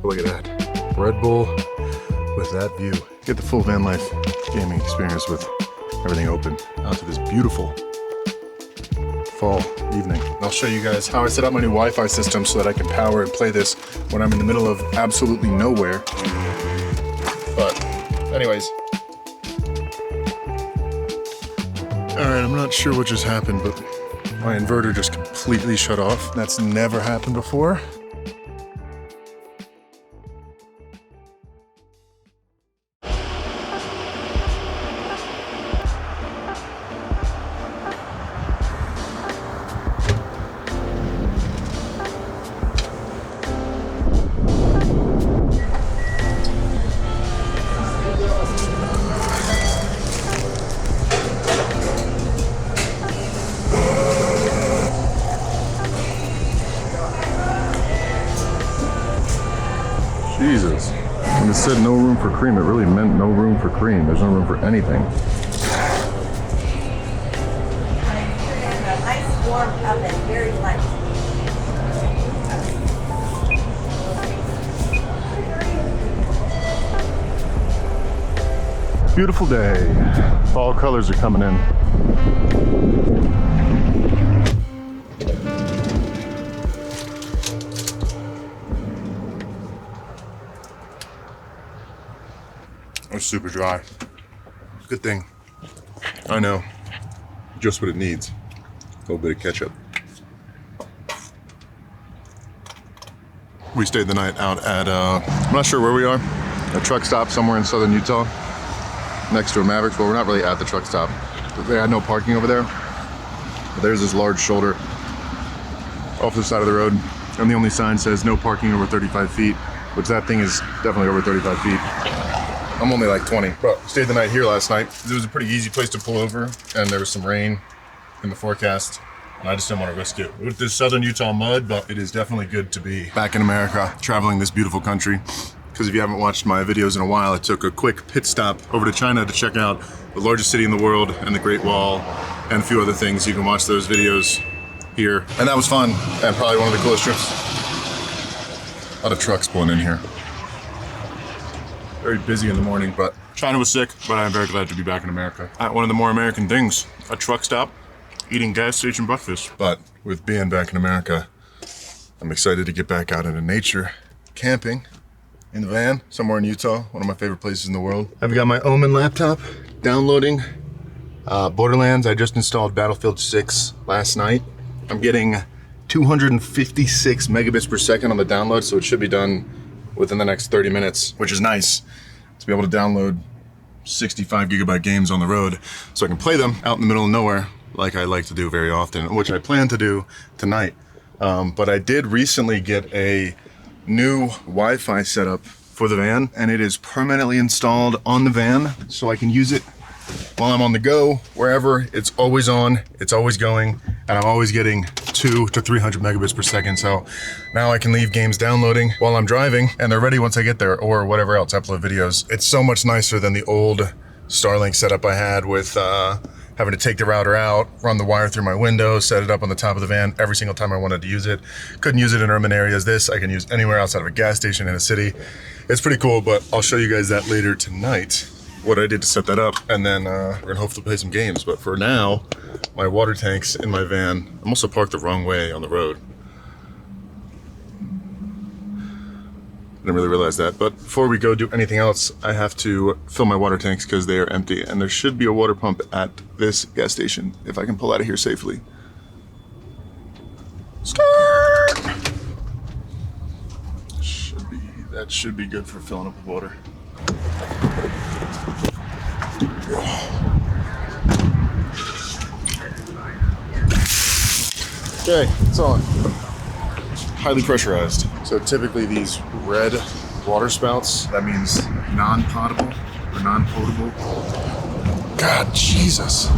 Look at that. Red Bull with that view. Get the full van life gaming experience with everything open out to this beautiful fall evening. I'll show you guys how I set up my new Wi-Fi system so that I can power and play this when I'm in the middle of absolutely nowhere. But anyways. All right, I'm not sure what just happened, but my inverter just completely shut off. That's never happened before. Jesus. When it said no room for cream, it really meant no room for cream. There's no room for anything. Nice warm oven, very light. Beautiful day. Fall colors are coming in. It's super dry. Good thing. I know. Just what it needs. A little bit of ketchup. We stayed the night out at, I'm not sure where we are. A truck stop somewhere in southern Utah. Next to a Mavericks. Well, we're not really at the truck stop. They had no parking over there. But there's this large shoulder off the side of the road. And the only sign says no parking over 35 feet. Which that thing is definitely over 35 feet. I'm only like 20, but stayed the night here last night. It was a pretty easy place to pull over, and there was some rain in the forecast, and I just didn't want to risk it with this southern Utah mud, but it is definitely good to be back in America, traveling this beautiful country. Because if you haven't watched my videos in a while, I took a quick pit stop over to China to check out the largest city in the world and the Great Wall, and a few other things. You can watch those videos here. And that was fun, and probably one of the coolest trips. A lot of trucks pulling in here. Very busy in the morning, but China was sick, but I'm very glad to be back in America. At one of the more American things, a truck stop, eating gas station breakfast. But with being back in America, I'm excited to get back out into nature, camping in the van, somewhere in Utah, one of my favorite places in the world. I've got my Omen laptop, downloading Borderlands. I just installed Battlefield 6 last night. I'm getting 256 megabits per second on the download, so it should be done within the next 30 minutes, which is nice to be able to download 65 gigabyte games on the road so I can play them out in the middle of nowhere like I like to do very often, which I plan to do tonight. But I did recently get a new Wi-Fi setup for the van, and it is permanently installed on the van so I can use it while I'm on the go, wherever. It's always on, it's always going, and I'm always getting 200 to 300 megabits per second. So now I can leave games downloading while I'm driving, and they're ready once I get there, or whatever else, upload videos. It's so much nicer than the old Starlink setup I had with having to take the router out, run the wire through my window, set it up on the top of the van every single time I wanted to use it. Couldn't use it in urban areas. This I can use anywhere outside of a gas station in a city. It's pretty cool, but I'll show you guys that later tonight, what I did to set that up, and then we're gonna hopefully play some games. But for now, my water tank's in my van. I'm also parked the wrong way on the road. I didn't really realize that, but before we go do anything else, I have to fill my water tanks because they are empty, and there should be a water pump at this gas station if I can pull out of here safely. Skirt! That should be good for filling up with water. Okay, it's on. Highly pressurized. So typically these red water spouts, that means non-potable or non-potable. God, Jesus.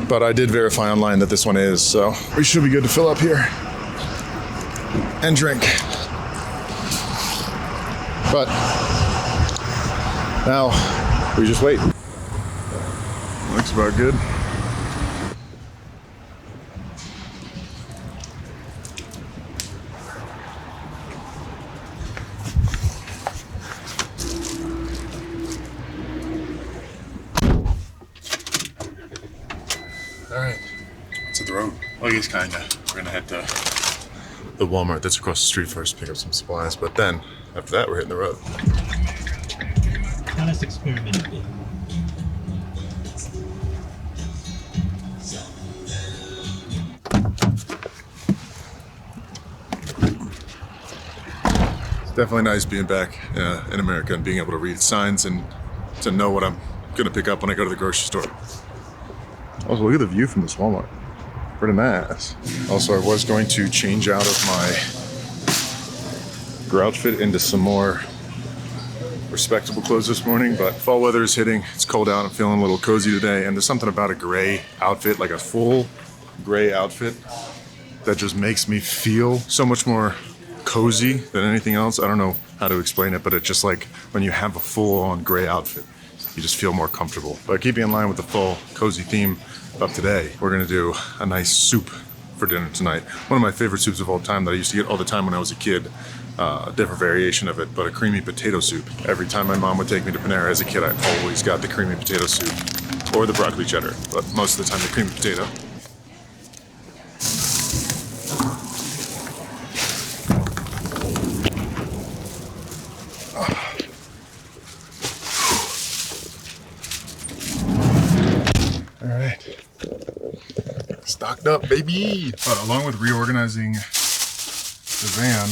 But I did verify online that this one is, so we should be good to fill up here and drink. But now we just wait. Looks about good. Well, I guess kinda. We're gonna head to the Walmart that's across the street first, pick up some supplies, but then after that we're hitting the road. Let's experiment a bit. It's definitely nice being back in America and being able to read signs and to know what I'm gonna pick up when I go to the grocery store. Also, look at the view from this Walmart. Pretty nice. Also, I was going to change out of my grouch fit into some more respectable clothes this morning, but fall weather is hitting. It's cold out. I'm feeling a little cozy today, and there's something about a gray outfit, like a full gray outfit, that just makes me feel so much more cozy than anything else. I don't know how to explain it, but it's just like when you have a full-on gray outfit, you just feel more comfortable. But keeping in line with the full cozy theme of today, we're gonna do a nice soup for dinner tonight. One of my favorite soups of all time that I used to get all the time when I was a kid. A different variation of it, but a creamy potato soup. Every time my mom would take me to Panera as a kid, I always got the creamy potato soup or the broccoli cheddar, but most of the time the creamy potato. All right, stocked up, baby. But along with reorganizing the van,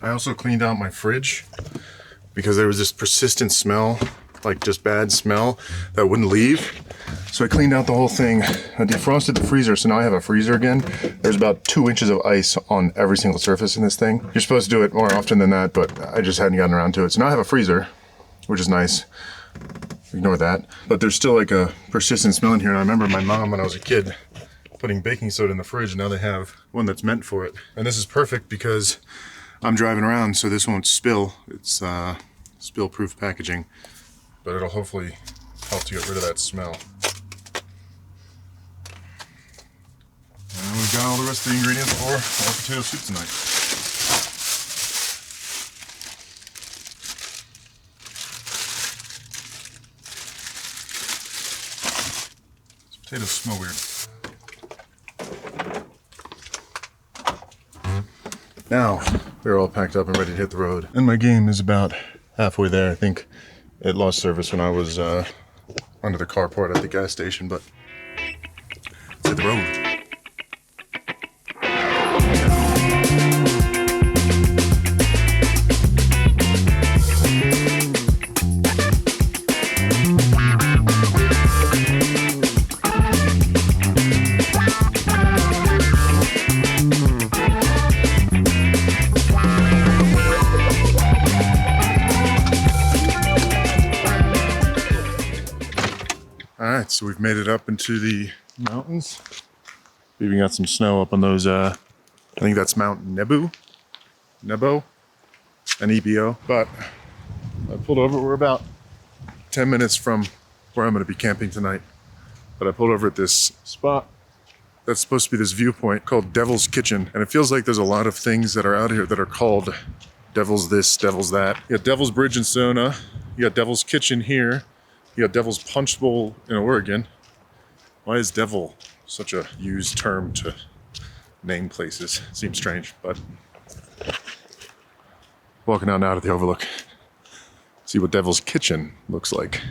I also cleaned out my fridge because there was this persistent smell, like just bad smell that wouldn't leave. So I cleaned out the whole thing. I defrosted the freezer, so now I have a freezer again. There's about 2 inches of ice on every single surface in this thing. You're supposed to do it more often than that, but I just hadn't gotten around to it. So now I have a freezer, which is nice. Ignore that. But there's still like a persistent smell in here. And I remember my mom, when I was a kid, putting baking soda in the fridge. Now they have one that's meant for it. And this is perfect because I'm driving around, so this won't spill. It's spill-proof packaging, but it'll hopefully help to get rid of that smell. And we've got all the rest of the ingredients for our potato soup tonight. These potatoes smell weird. Now, we're all packed up and ready to hit the road. And my game is about halfway there. I think it lost service when I was under the carport at the gas station, but let's hit the road. Alright, so we've made it up into the mountains. We even got some snow up on those, I think that's Mount Nebo, N-E-B-O. But I pulled over, we're about 10 minutes from where I'm gonna be camping tonight. But I pulled over at this spot that's supposed to be this viewpoint called Devil's Kitchen. And it feels like there's a lot of things that are out here that are called Devil's this, Devil's that. You got Devil's Bridge in Sona, you got Devil's Kitchen here, you got Devil's Punch Bowl in Oregon. Why is devil such a used term to name places? Seems strange, but walking out now to the overlook. See what Devil's Kitchen looks like.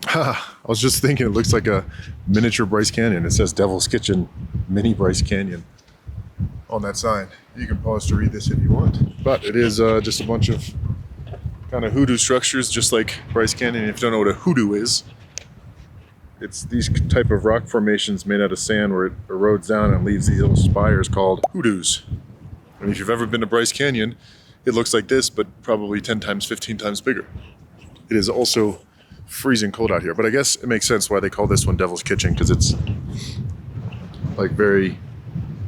I was just thinking it looks like a miniature Bryce Canyon. It says Devil's Kitchen, mini Bryce Canyon on that sign. You can pause to read this if you want. But it is just a bunch of kind of hoodoo structures, just like Bryce Canyon. If you don't know what a hoodoo is, it's these type of rock formations made out of sand where it erodes down and leaves these little spires called hoodoos. And if you've ever been to Bryce Canyon, it looks like this, but probably 10 times, 15 times bigger. It is also freezing cold out here, but I guess it makes sense why they call this one Devil's Kitchen, because it's like very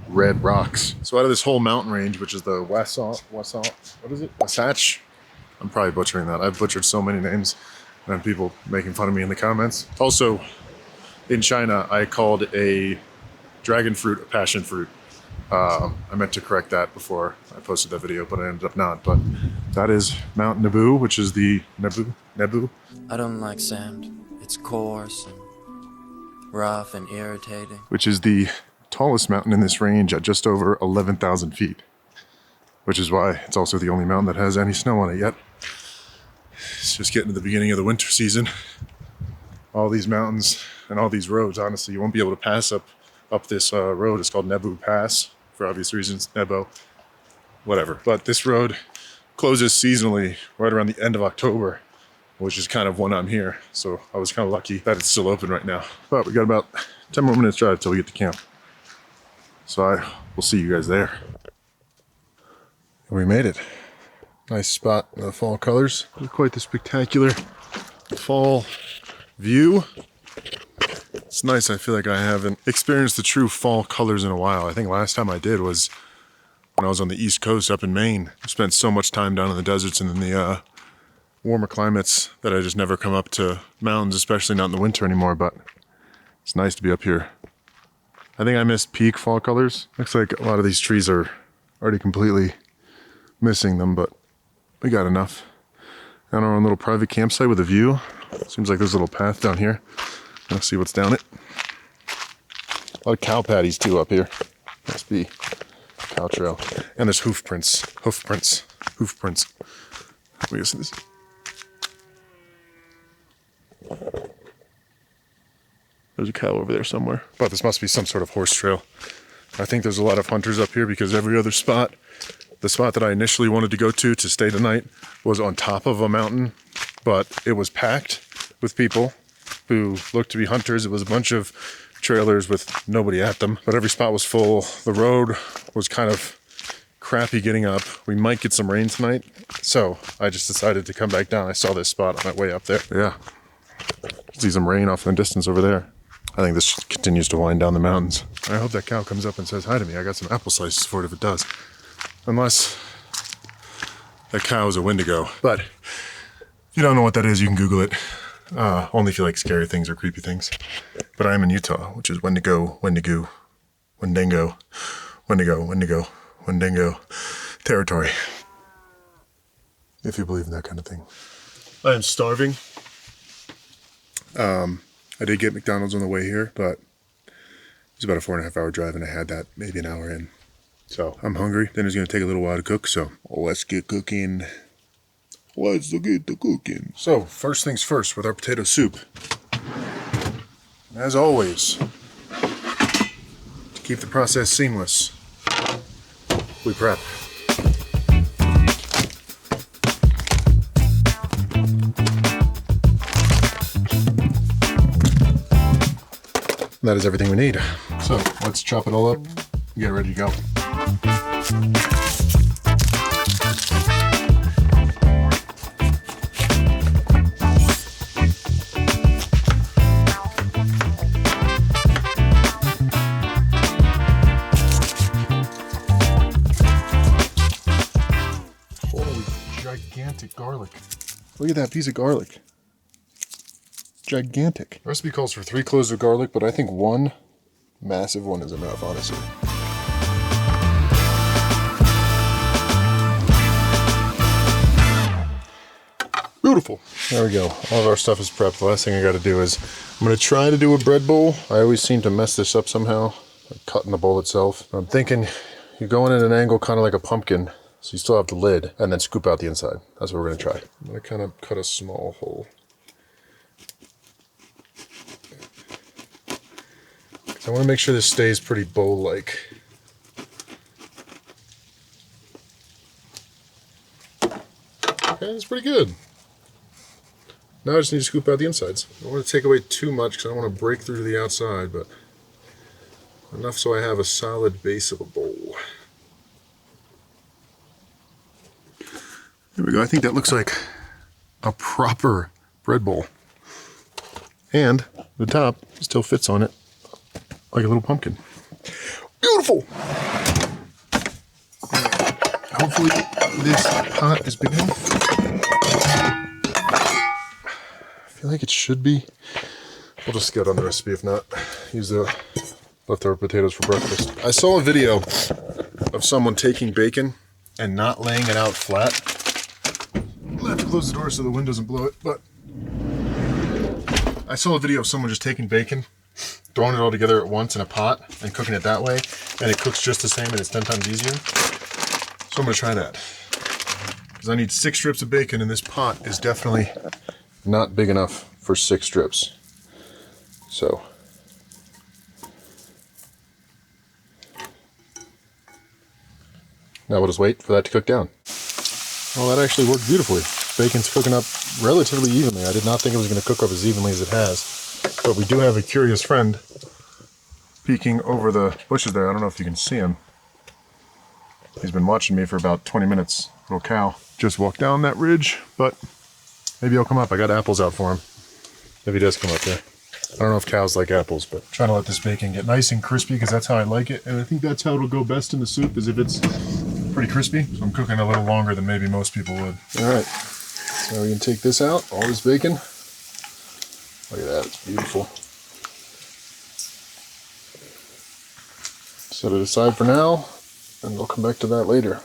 red rocks. So out of this whole mountain range, which is the Wasatch, what is it? Wasatch? I'm probably butchering that. I've butchered so many names and I have people making fun of me in the comments. Also, in China, I called a dragon fruit a passion fruit. I meant to correct that before I posted that video, but I ended up not. But that is Mount Nebo, which is the Nebo. I don't like sand. It's coarse and rough and irritating. which is the tallest mountain in this range at just over 11,000 feet, which is why it's also the only mountain that has any snow on it yet. It's just getting to the beginning of the winter season. All these mountains and all these roads, honestly, you won't be able to pass up this road. It's called Nebu Pass, for obvious reasons, Nebo, whatever. But this road closes seasonally right around the end of October, which is kind of when I'm here. So I was kind of lucky that it's still open right now. But we got about 10 more minutes drive till we get to camp. So I will see you guys there. And we made it. Nice spot in the fall colors. Quite the spectacular fall view. It's nice. I feel like I haven't experienced the true fall colors in a while. I think last time I did was when I was on the East Coast up in Maine. I spent so much time down in the deserts and in the warmer climates that I just never come up to mountains, especially not in the winter anymore, but it's nice to be up here. I think I missed peak fall colors. Looks like a lot of these trees are already completely missing them, but we got enough. On our own little private campsite with a view. Seems like there's a little path down here. Let's see what's down it. A lot of cow patties too up here. Must be cow trail. And there's hoof prints. We see this. There's a cow over there somewhere. But this must be some sort of horse trail. I think there's a lot of hunters up here because every other spot, the spot that I initially wanted to go to stay the night, was on top of a mountain, but it was packed with people who looked to be hunters. It was a bunch of trailers with nobody at them, but every spot was full. The road was kind of crappy getting up. We might get some rain tonight, so I just decided to come back down. I saw this spot on my way up there. Yeah, see some rain off in the distance over there. I think this continues to wind down the mountains. I hope that cow comes up and says hi to me. I got some apple slices for it if it does. Unless that cow is a Wendigo. But if you don't know what that is, you can Google it. Only if you like scary things or creepy things. But I am in Utah, which is Wendigo territory. If you believe in that kind of thing. I am starving. I did get McDonald's on the way here, but it's about a 4.5 hour drive, and I had that maybe an hour in. So I'm hungry. Dinner's gonna take a little while to cook, so let's get cooking. Let's get to cooking. So first things first with our potato soup. As always, to keep the process seamless, we prep. That is everything we need. So let's chop it all up and get ready to go. Holy gigantic garlic. Look at that piece of garlic. Gigantic. The recipe calls for 3 cloves of garlic, but I think one massive one is enough, honestly. Beautiful. There we go. All of our stuff is prepped. The last thing I got to do is I'm going to try to do a bread bowl. I always seem to mess this up somehow, like cutting the bowl itself. I'm thinking you're going at an angle kind of like a pumpkin, so you still have the lid, and then scoop out the inside. That's what we're going to try. I'm going to kind of cut a small hole. I want to make sure this stays pretty bowl-like. Okay, that's pretty good. Now I just need to scoop out the insides. I don't want to take away too much because I don't want to break through to the outside, but enough so I have a solid base of a bowl. There we go. I think that looks like a proper bread bowl. And the top still fits on it like a little pumpkin. Beautiful! Hopefully this pot is big enough. I feel like it should be. We'll just scout on the recipe. If not, use the leftover potatoes for breakfast. I saw a video of someone taking bacon and not laying it out flat. I'll have to close the door so the wind doesn't blow it, but I saw a video of someone just taking bacon throwing it all together at once in a pot and cooking it that way, and it cooks just the same and it's 10 times easier. So I'm gonna try that. Because I need 6 strips of bacon, and this pot is definitely not big enough for 6 strips. So. Now we'll just wait for that to cook down. Well, that actually worked beautifully. Bacon's cooking up relatively evenly. I did not think it was going to cook up as evenly as it has. But we do have a curious friend peeking over the bushes there. I don't know if you can see him. He's been watching me for about 20 minutes. Little cow. Just walked down that ridge, but maybe he'll come up. I got apples out for him. If he does come up there. I don't know if cows like apples, but trying to let this bacon get nice and crispy because that's how I like it. And I think that's how it'll go best in the soup, is if it's pretty crispy. So I'm cooking a little longer than maybe most people would. All right, so we can take this out, all this bacon. Look at that, it's beautiful. Set it aside for now, and we'll come back to that later.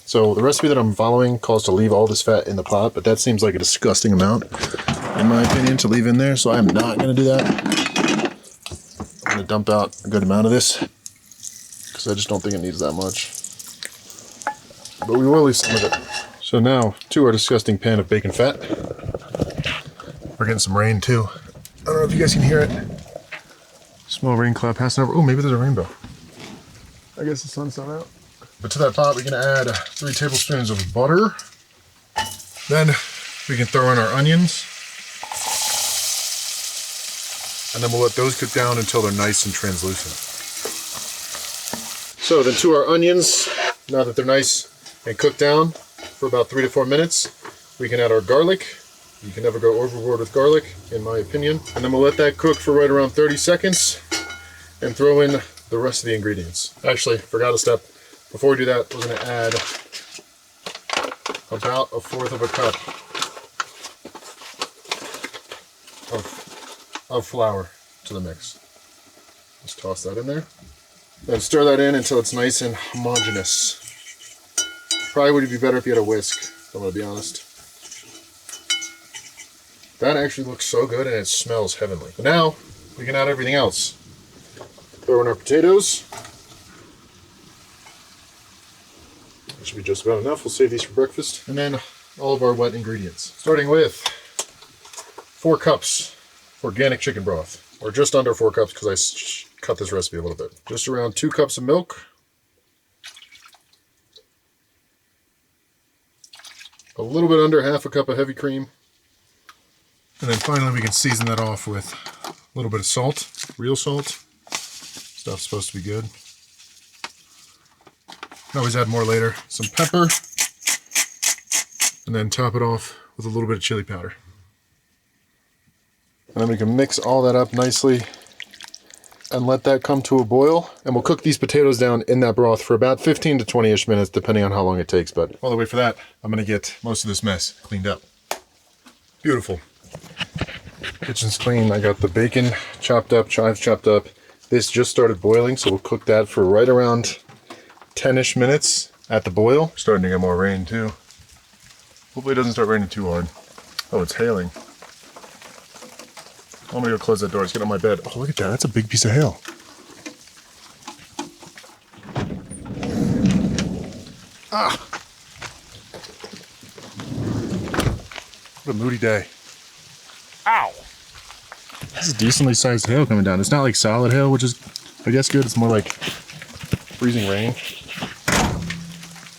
So the recipe that I'm following calls to leave all this fat in the pot, but that seems like a disgusting amount, in my opinion, to leave in there, so I'm not going to do that. I'm going to dump out a good amount of this, because I just don't think it needs that much. But we will leave some of it. So now, to our disgusting pan of bacon fat. We're getting some rain too. I don't know if you guys can hear it. Small rain cloud passing over. Oh, maybe there's a rainbow. I guess the sun's not out. But to that pot, we're going to add 3 tablespoons of butter. Then we can throw in our onions. And then we'll let those cook down until they're nice and translucent. So then to our onions, now that they're nice and cooked down for about 3 to 4 minutes, we can add our garlic. You can never go overboard with garlic, in my opinion. And then we'll let that cook for right around 30 seconds and throw in the rest of the ingredients. Actually, forgot a step. Before we do that, we're going to add about 1/4 cup of flour to the mix. Just toss that in there. Then stir that in until it's nice and homogeneous. Probably would be better if you had a whisk, if I'm going to be honest. That actually looks so good and it smells heavenly. But now, we can add everything else. Throw in our potatoes. That should be just about enough. We'll save these for breakfast. And then all of our wet ingredients. Starting with 4 cups organic chicken broth. Or just under 4 cups because I cut this recipe a little bit. Just around 2 cups of milk. A little bit under 1/2 cup of heavy cream. And then finally we can season that off with a little bit of salt, real salt. Stuff's supposed to be good. Can always add more later. Some pepper. And then top it off with a little bit of chili powder. And then we can mix all that up nicely and let that come to a boil. And we'll cook these potatoes down in that broth for about 15 to 20-ish minutes, depending on how long it takes. But while I wait for that, I'm going to get most of this mess cleaned up. Beautiful. Kitchen's clean. I got the bacon chopped up, chives chopped up. This just started boiling, so we'll cook that for right around 10-ish minutes at the boil. Starting to get more rain too. Hopefully it doesn't start raining too hard. Oh, it's hailing. I'm gonna go close that door. Let's get on my bed. Oh, look at that. That's a big piece of hail. Ah! What a moody day. Ow! This is decently sized hail coming down. It's not like solid hail, which is, I guess, good. It's more like freezing rain.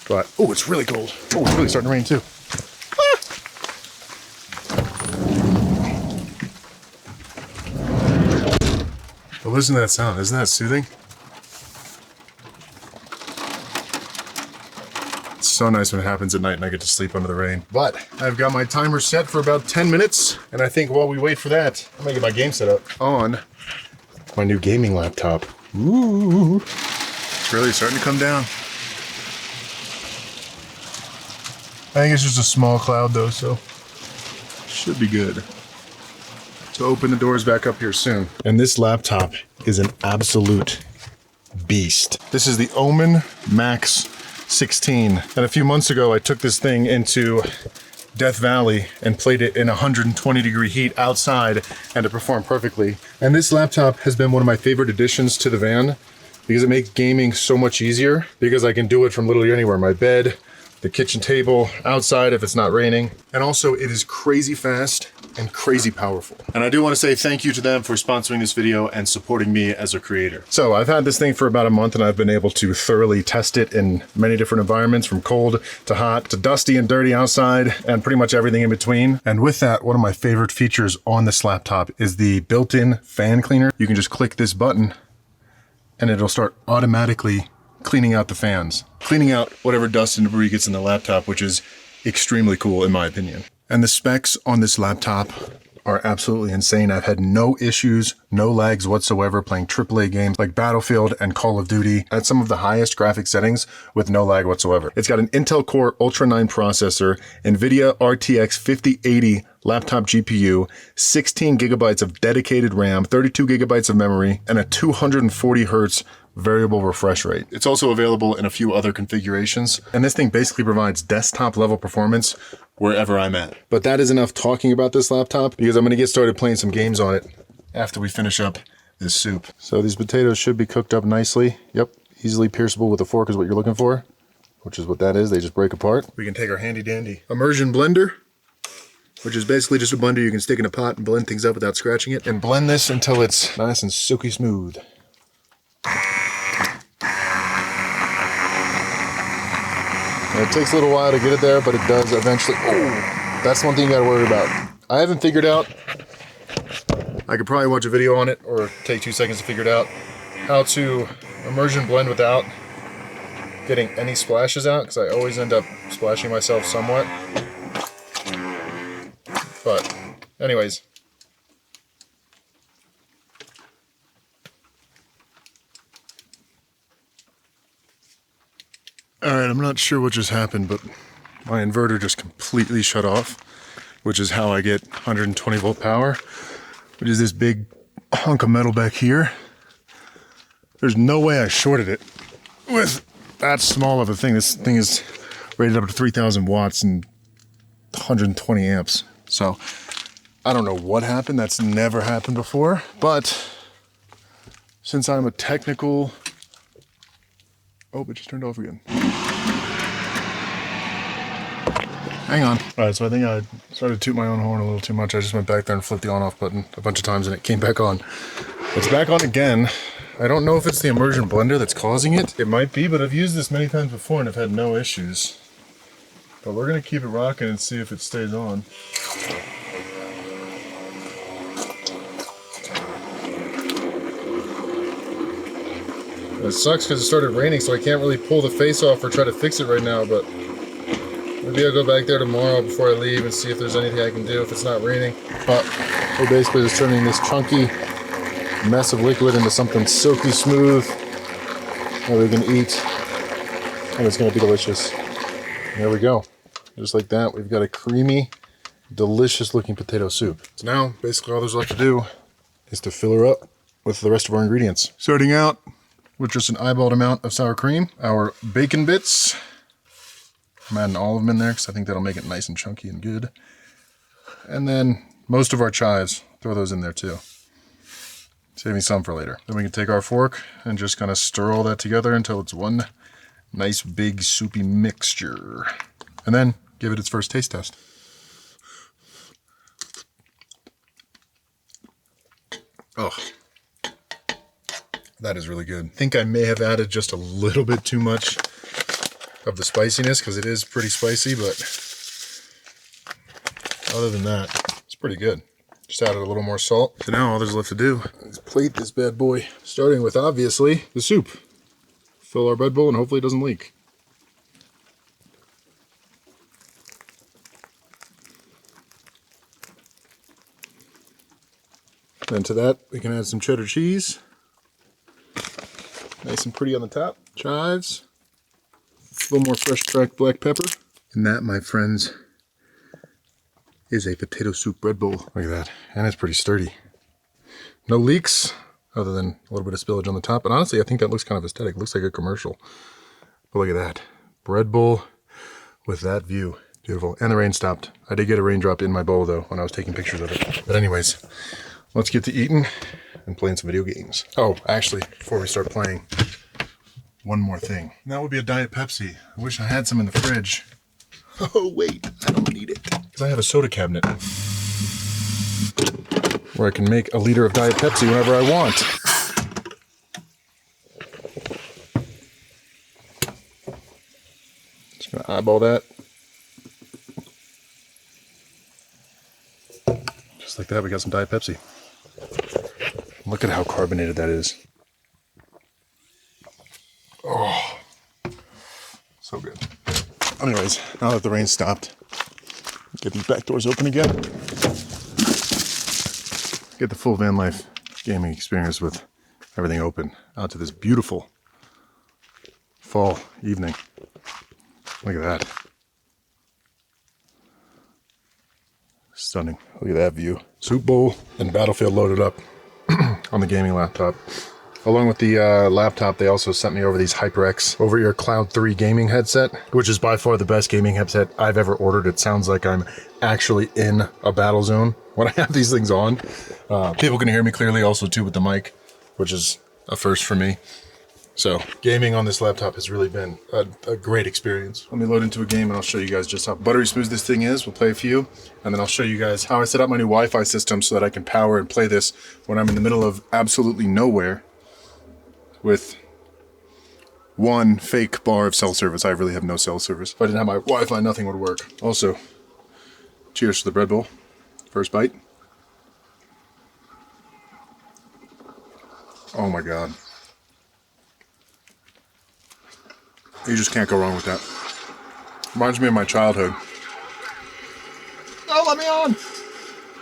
But, oh, it's really cold. Oh, it's really starting to rain too. Ah! But listen to that sound. Isn't that soothing? It's so nice when it happens at night and I get to sleep under the rain. But I've got my timer set for about 10 minutes. And I think while we wait for that, I'm gonna get my game set up on my new gaming laptop. Ooh. It's really starting to come down. I think it's just a small cloud though, so should be good. So open the doors back up here soon. And this laptop is an absolute beast. This is the Omen Max 16. And a few months ago, I took this thing into Death Valley and played it in 120 degree heat outside, and it performed perfectly. And this laptop has been one of my favorite additions to the van because it makes gaming so much easier because I can do it from literally anywhere. My bed, the kitchen table, outside if it's not raining. And also it is crazy fast and crazy powerful. And I do want to say thank you to them for sponsoring this video and supporting me as a creator. So I've had this thing for about a month and I've been able to thoroughly test it in many different environments, from cold to hot to dusty and dirty outside and pretty much everything in between. And with that, one of my favorite features on this laptop is the built-in fan cleaner. You can just click this button and it'll start automatically cleaning out the fans, cleaning out whatever dust and debris gets in the laptop, which is extremely cool in my opinion. And the specs on this laptop are absolutely insane. I've had no issues, no lags whatsoever playing AAA games like Battlefield and Call of Duty at some of the highest graphic settings with no lag whatsoever. It's got an Intel Core Ultra 9 processor, NVIDIA RTX 5080 laptop GPU, 16 gigabytes of dedicated RAM, 32 gigabytes of memory, and a 240 hertz variable refresh rate. It's also available in a few other configurations, and this thing basically provides desktop level performance wherever I'm at. But that is enough talking about this laptop because I'm going to get started playing some games on it after we finish up this soup. So these potatoes should be cooked up nicely. Yep, easily pierceable with a fork is what you're looking for, which is what that is. They just break apart. We can take our handy dandy immersion blender, which is basically just a blender you can stick in a pot and blend things up without scratching it, and blend this until it's nice and silky smooth. And it takes a little while to get it there, but it does eventually. Oh, that's one thing you gotta worry about. I haven't figured out, I could probably watch a video on it or take 2 seconds to figure it out, how to immersion blend without getting any splashes out, because I always end up splashing myself somewhat. But anyways. Alright, I'm not sure what just happened, but my inverter just completely shut off, which is how I get 120 volt power, which is this big hunk of metal back here. There's no way I shorted it with that small of a thing. This thing is rated up to 3,000 watts and 120 amps. So I don't know what happened. That's never happened before, but since I'm a technical... Oh, it just turned off again. Hang on. All right, so I think I started to toot my own horn a little too much. I just went back there and flipped the on-off button a bunch of times and it came back on. It's back on again. I don't know if it's the immersion blender that's causing it. It might be, but I've used this many times before and I've had no issues. But we're gonna keep it rocking and see if it stays on. It sucks because it started raining, so I can't really pull the face off or try to fix it right now, but maybe I'll go back there tomorrow before I leave and see if there's anything I can do if it's not raining. But we're basically just turning this chunky mess of liquid into something silky smooth that we can eat, and it's going to be delicious. There we go. Just like that, we've got a creamy, delicious looking potato soup. So now, basically all there's left to do is to fill her up with the rest of our ingredients. Starting out with just an eyeballed amount of sour cream, our bacon bits. I'm adding all of them in there because I think that'll make it nice and chunky and good. And then most of our chives, throw those in there too. Saving some for later. Then we can take our fork and just kind of stir all that together until it's one nice big soupy mixture. And then give it its first taste test. Oh. That is really good. I think I may have added just a little bit too much of the spiciness because it is pretty spicy, but other than that, it's pretty good. Just added a little more salt. So now all there's left to do is plate this bad boy, starting with obviously the soup. Fill our bread bowl and hopefully it doesn't leak. Then to that, we can add some cheddar cheese. Nice and pretty on the top. Chives. A little more fresh cracked black pepper. And that, my friends, is a potato soup bread bowl. Look at that. And it's pretty sturdy. No leaks, other than a little bit of spillage on the top. And honestly, I think that looks kind of aesthetic. It looks like a commercial. But look at that. Bread bowl with that view. Beautiful. And the rain stopped. I did get a raindrop in my bowl though when I was taking pictures of it. But anyways, let's get to eating and playing some video games. Oh, actually, before we start playing, one more thing. And that would be a Diet Pepsi. I wish I had some in the fridge. Oh, wait, I don't need it. Because I have a soda cabinet where I can make a liter of Diet Pepsi whenever I want. Just gonna eyeball that. Just like that, we got some Diet Pepsi. Look at how carbonated that is. Oh, so good. Anyways, now that the rain stopped, get these back doors open again. Get the full van life gaming experience with everything open out to this beautiful fall evening. Look at that. Stunning. Look at that view. Soup bowl and Battlefield loaded up on the gaming laptop. Along with the laptop, they also sent me over these HyperX over-ear Cloud 3 gaming headset, which is by far the best gaming headset I've ever ordered. It sounds like I'm actually in a battle zone when I have these things on. People can hear me clearly also too with the mic, which is a first for me. So gaming on this laptop has really been a great experience. Let me load into a game and I'll show you guys just how buttery smooth this thing is. We'll play a few and then I'll show you guys how I set up my new Wi-Fi system so that I can power and play this when I'm in the middle of absolutely nowhere with one fake bar of cell service. I really have no cell service. If I didn't have my Wi-Fi, nothing would work. Also, cheers to the bread bowl. First bite. Oh my God. You just can't go wrong with that. Reminds me of my childhood. Oh, let me on!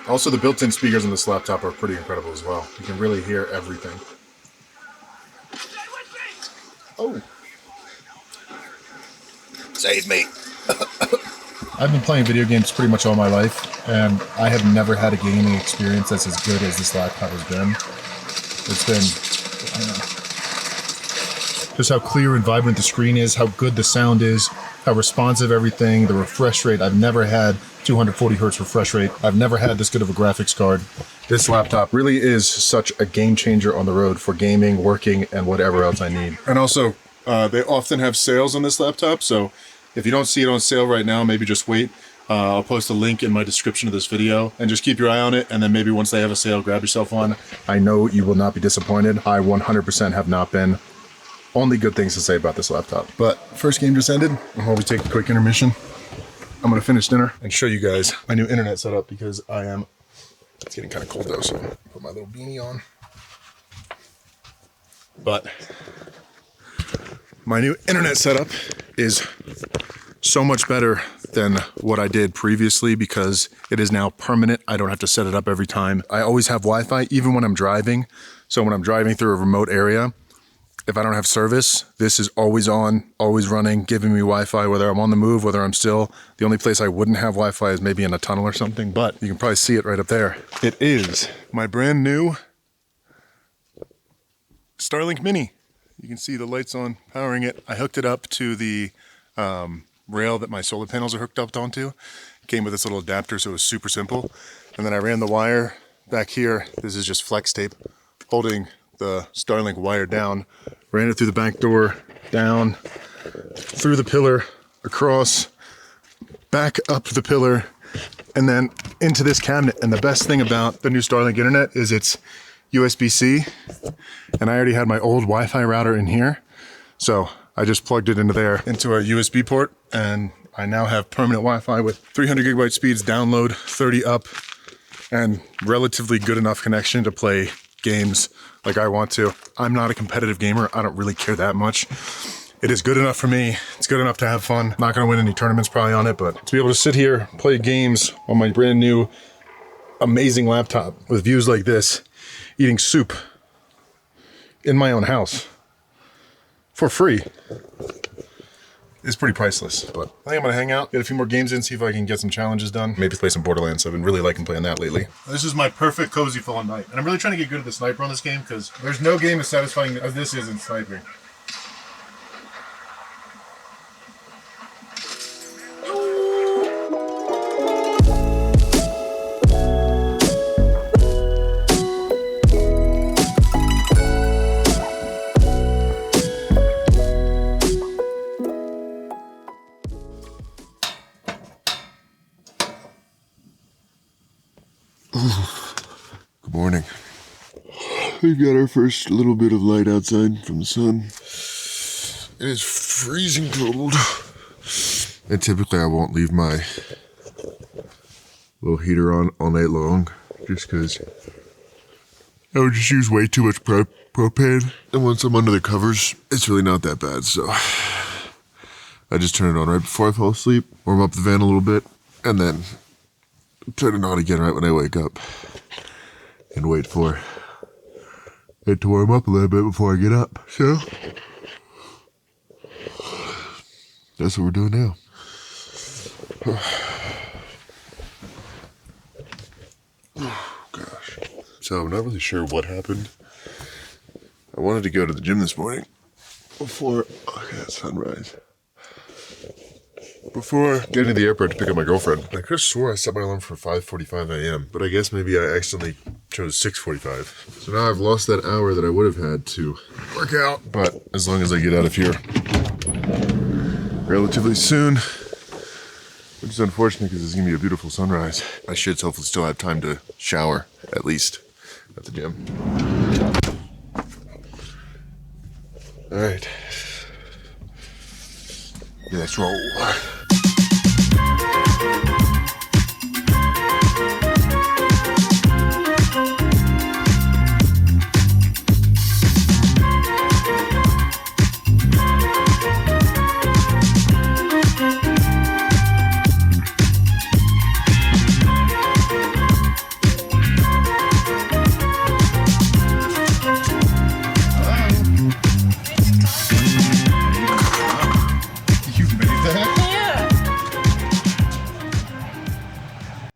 Also, the built-in speakers on this laptop are pretty incredible as well. You can really hear everything. Oh. Save me. I've been playing video games pretty much all my life, and I have never had a gaming experience that's as good as this laptop has been. It's been, I don't know, just how clear and vibrant the screen is, how good the sound is, how responsive everything, the refresh rate. I've never had 240 hertz refresh rate. I've never had this good of a graphics card. This laptop really is such a game changer on the road for gaming, working, and whatever else I need. And also, they often have sales on this laptop, so if you don't see it on sale right now, maybe just wait. I'll post a link in my description of this video and just keep your eye on it, and then maybe once they have a sale, grab yourself one. I know you will not be disappointed. I 100% have not been. Only good things to say about this laptop. But first game just ended, and while we take a quick intermission, I'm gonna finish dinner and show you guys my new internet setup because it's getting kind of cold though, so I'll put my little beanie on. But my new internet setup is so much better than what I did previously because it is now permanent. I don't have to set it up every time. I always have Wi-Fi even when I'm driving. So when I'm driving through a remote area, if I don't have service, this is always on, always running, giving me Wi-Fi, whether I'm on the move, whether I'm still. The only place I wouldn't have Wi-Fi is maybe in a tunnel or something, but you can probably see it right up there. It is my brand new Starlink Mini. You can see the lights on powering it. I hooked it up to the rail that my solar panels are hooked up onto. It came with this little adapter, so it was super simple. And then I ran the wire back here. This is just flex tape holding the Starlink wire down. Ran it through the back door, down, through the pillar, across, back up the pillar, and then into this cabinet. And the best thing about the new Starlink internet is it's USB-C. And I already had my old Wi-Fi router in here. So I just plugged it into there, into a USB port, and I now have permanent Wi-Fi with 300 gigabyte speeds download, 30 up, and relatively good enough connection to play games like I want to. I'm not a competitive gamer. I don't really care that much. It is good enough for me. It's good enough to have fun. Not gonna win any tournaments probably on it, but to be able to sit here, play games on my brand new, amazing laptop with views like this, eating soup in my own house for free is pretty priceless. But I think I'm gonna hang out, get a few more games in, see if I can get some challenges done. Maybe play some Borderlands. I've been really liking playing that lately. This is my perfect cozy fall night. And I'm really trying to get good at the sniper on this game because there's no game as satisfying as this is in sniping. We've got our first little bit of light outside from the sun. It is freezing cold. And typically I won't leave my little heater on all night long, just because I would just use way too much propane. And once I'm under the covers, it's really not that bad, so I just turn it on right before I fall asleep, warm up the van a little bit, and then turn it on again right when I wake up. And wait for it to warm up a little bit before I get up. So that's what we're doing now. Oh, gosh. So I'm not really sure what happened. I wanted to go to the gym this morning before that sunrise. Before getting to the airport to pick up my girlfriend. I could have swore I set my alarm for 5:45 a.m., but I guess maybe I accidentally chose 6:45. So now I've lost that hour that I would have had to work out. But as long as I get out of here relatively soon, which is unfortunate because it's going to be a beautiful sunrise, I should hopefully still have time to shower, at least, at the gym. All right. Yeah, let's roll.